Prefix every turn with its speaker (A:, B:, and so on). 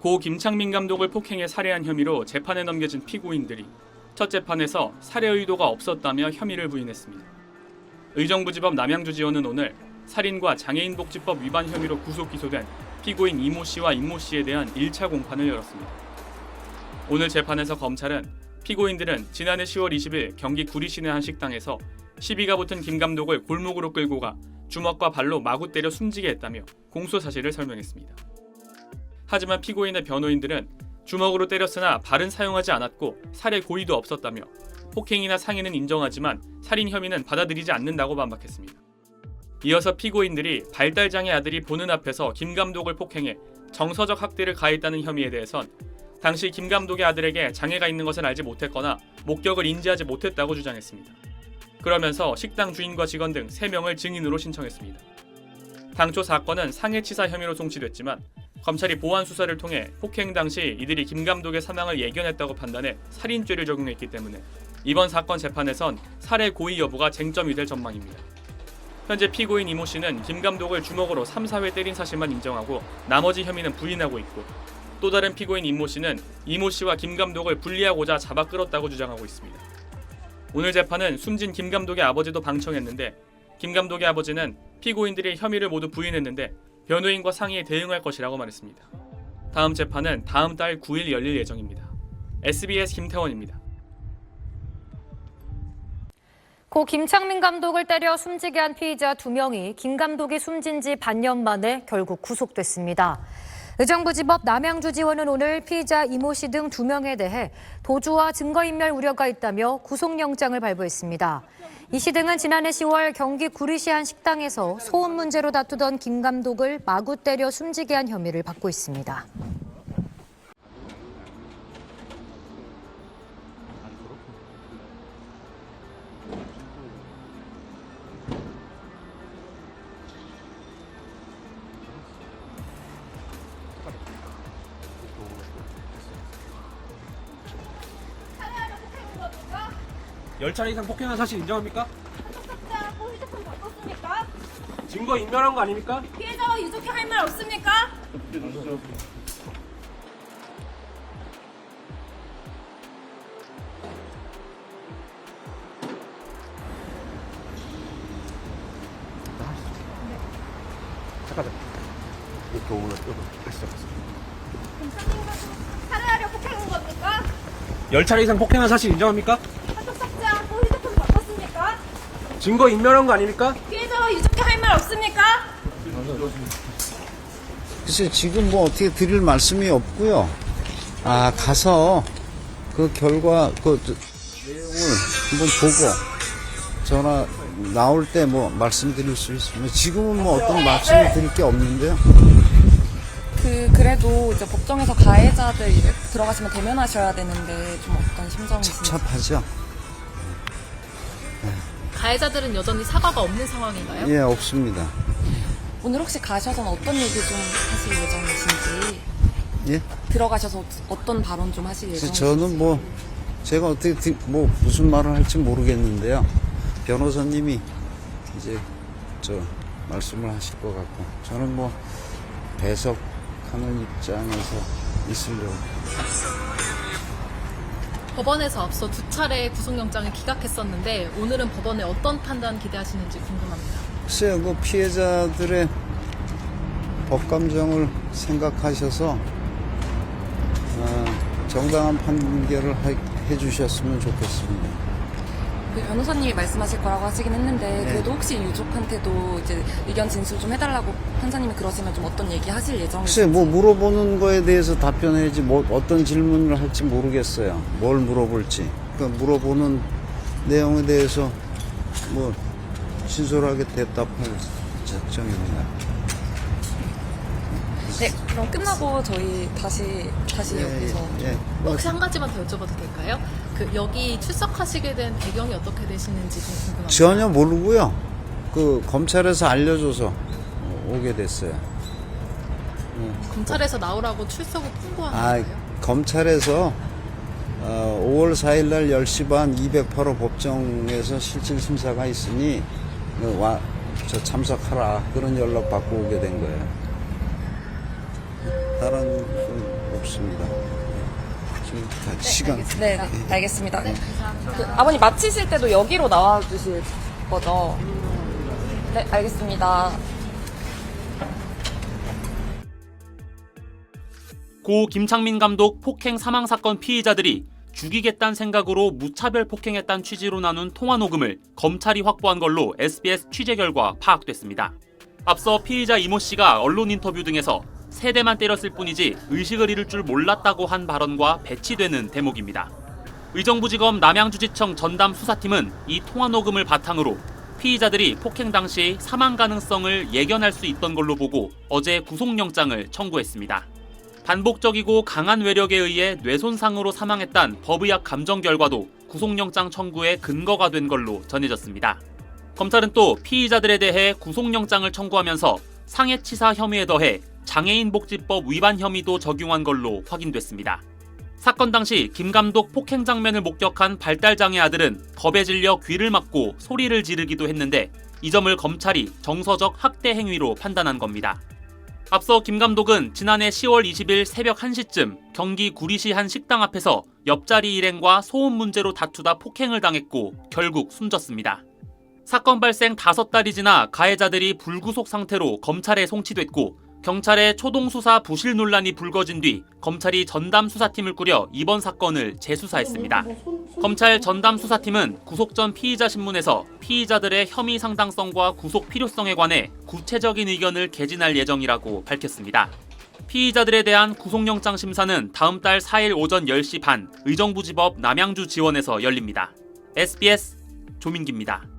A: 고 김창민 감독을 폭행해 살해한 혐의로 재판에 넘겨진 피고인들이 첫 재판에서 살해 의도가 없었다며 혐의를 부인했습니다. 의정부지법 남양주지원은 오늘 살인과 장애인복지법 위반 혐의로 구속 기소된 피고인 이모 씨와 임모 씨에 대한 1차 공판을 열었습니다. 오늘 재판에서 검찰은 피고인들은 지난해 10월 20일 경기 구리시내 한 식당에서 시비가 붙은 김 감독을 골목으로 끌고 가 주먹과 발로 마구 때려 숨지게 했다며 공소 사실을 설명했습니다. 하지만 피고인의 변호인들은 주먹으로 때렸으나 발은 사용하지 않았고 살해 고의도 없었다며 폭행이나 상해는 인정하지만 살인 혐의는 받아들이지 않는다고 반박했습니다. 이어서 피고인들이 발달장애 아들이 보는 앞에서 김 감독을 폭행해 정서적 학대를 가했다는 혐의에 대해선 당시 김 감독의 아들에게 장애가 있는 것을 알지 못했거나 목격을 인지하지 못했다고 주장했습니다. 그러면서 식당 주인과 직원 등 3명을 증인으로 신청했습니다. 당초 사건은 상해치사 혐의로 송치됐지만 검찰이 보완 수사를 통해 폭행 당시 이들이 김 감독의 사망을 예견했다고 판단해 살인죄를 적용했기 때문에 이번 사건 재판에선 살해 고의 여부가 쟁점이 될 전망입니다. 현재 피고인 이모 씨는 김 감독을 주먹으로 3, 4회 때린 사실만 인정하고 나머지 혐의는 부인하고 있고 또 다른 피고인 임모 씨는 이모 씨와 김 감독을 분리하고자 잡아 끌었다고 주장하고 있습니다. 오늘 재판은 숨진 김 감독의 아버지도 방청했는데 김 감독의 아버지는 피고인들이 혐의를 모두 부인했는데 변호인과 상의해 대응할 것이라고 말했습니다. 다음 재판은 다음 달 9일 열릴 예정입니다. SBS 김태원입니다.
B: 고 김창민 감독을 때려 숨지게 한 피의자 2명이 김 감독이 숨진 지 반년 만에 결국 구속됐습니다. 의정부지법 남양주지원은 오늘 피의자 이모 씨 등 2명에 대해 도주와 증거인멸 우려가 있다며 구속영장을 발부했습니다. 이 씨 등은 지난해 10월 경기 구리시 한 식당에서 소음 문제로 다투던 김 감독을 마구 때려 숨지게 한 혐의를 받고 있습니다.
C: 열차례 이상 폭행한 사실 인정합니까?
D: 삭제하고 휴대폰 바꿨습니까?
C: 증거 인멸한 거 아닙니까?
D: 피해자와 유족회 할 말 없습니까?
C: 잠깐만. 이렇게 오늘 다시 잡았어.
D: 김창민 가수 살해하려 폭행한 겁니까?
C: 열차례 이상 폭행한 사실 인정합니까?
D: 카톡 삭제하고 휴대폰 바꿨습니까?
C: 증거 인멸한 거 아닙니까?
D: 피해자와 유족회 할 말 없습니까?
E: 글쎄 지금 뭐 어떻게 드릴 말씀이 없고요. 가서 그 결과 그 내용을 한번 보고 전화 나올 때 뭐 말씀드릴 수 있습니다. 지금은 뭐 어떤 말씀을 드릴 게 없는데요.
F: 그래도 이제 법정에서 가해자들 이제 들어가시면 대면하셔야 되는데 좀 어떤 심정이신지.
E: 착잡하죠?
G: 가해자들은 여전히 사과가 없는 상황인가요?
E: 예, 없습니다.
F: 오늘 혹시 가셔서는 어떤 얘기 좀 하실 예정이신지.
E: 예?
F: 들어가셔서 어떤 발언 좀 하실
E: 그래서
F: 예정이신지.
E: 저는 뭐 제가 어떻게 뭐 무슨 말을 할지 모르겠는데요. 변호사님이 이제 말씀을 하실 것 같고 저는 뭐 배석하는 입장에서 있으려고.
G: 법원에서 앞서 2차례 구속영장을 기각했었는데 오늘은 법원에 어떤 판단 기대하시는지 궁금합니다.
E: 글쎄요, 그 피해자들의 법감정을 생각하셔서 정당한 판결을 해주셨으면 좋겠습니다.
F: 그 변호사님이 말씀하실 거라고 하시긴 했는데
E: 네.
F: 그래도 혹시 유족한테도 이제 의견 진술 좀 해달라고 판사님이 그러시면 좀 어떤 얘기 하실 예정이신지.
E: 글쎄, 뭐 물어보는 거에 대해서 답변해야지 뭐 어떤 질문을 할지 모르겠어요. 뭘 물어볼지. 그러니까 물어보는 내용에 대해서 뭐 진솔하게 대답할 작정입니다.
F: 네, 그럼 끝나고 저희 다시 여기서.
E: 예.
G: 혹시 한 가지만 더 여쭤봐도 될까요? 여기 출석하시게 된 배경이 어떻게 되시는지 좀 궁금합니다.
E: 전혀 모르고요. 그 검찰에서 알려줘서 오게 됐어요.
G: 검찰에서 나오라고 출석을 통보한 건가요?
E: 검찰에서 5월 4일 날 10시 반 208호 법정에서 실질 심사가 있으니 참석하라 그런 연락 받고 오게 된 거예요. 다른 건 없습니다. 지금 다 시간.
F: 네, 알겠습니다. 그, 아버님 마치실 때도 여기로 나와 주실 거죠? 네, 알겠습니다.
A: 고 김창민 감독 폭행 사망 사건 피의자들이 죽이겠다는 생각으로 무차별 폭행했다는 취지로 나눈 통화 녹음을 검찰이 확보한 걸로 SBS 취재 결과 파악됐습니다. 앞서 피의자 이모 씨가 언론 인터뷰 등에서 세 대만 때렸을 뿐이지 의식을 잃을 줄 몰랐다고 한 발언과 배치되는 대목입니다. 의정부지검 남양주지청 전담 수사팀은 이 통화 녹음을 바탕으로 피의자들이 폭행 당시 사망 가능성을 예견할 수 있던 걸로 보고 어제 구속영장을 청구했습니다. 반복적이고 강한 외력에 의해 뇌손상으로 사망했다는 법의학 감정 결과도 구속영장 청구의 근거가 된 걸로 전해졌습니다. 검찰은 또 피의자들에 대해 구속영장을 청구하면서 상해치사 혐의에 더해 장애인복지법 위반 혐의도 적용한 걸로 확인됐습니다. 사건 당시 김 감독 폭행 장면을 목격한 발달장애 아들은 겁에 질려 귀를 막고 소리를 지르기도 했는데 이 점을 검찰이 정서적 학대 행위로 판단한 겁니다. 앞서 김 감독은 지난해 10월 20일 새벽 1시쯤 경기 구리시 한 식당 앞에서 옆자리 일행과 소음 문제로 다투다 폭행을 당했고 결국 숨졌습니다. 사건 발생 5달이 지나 가해자들이 불구속 상태로 검찰에 송치됐고 경찰의 초동수사 부실 논란이 불거진 뒤 검찰이 전담 수사팀을 꾸려 이번 사건을 재수사했습니다. 검찰 전담 수사팀은 구속 전 피의자 신문에서 피의자들의 혐의 상당성과 구속 필요성에 관해 구체적인 의견을 개진할 예정이라고 밝혔습니다. 피의자들에 대한 구속영장 심사는 다음 달 4일 오전 10시 반 의정부지법 남양주지원에서 열립니다. SBS 조민기입니다.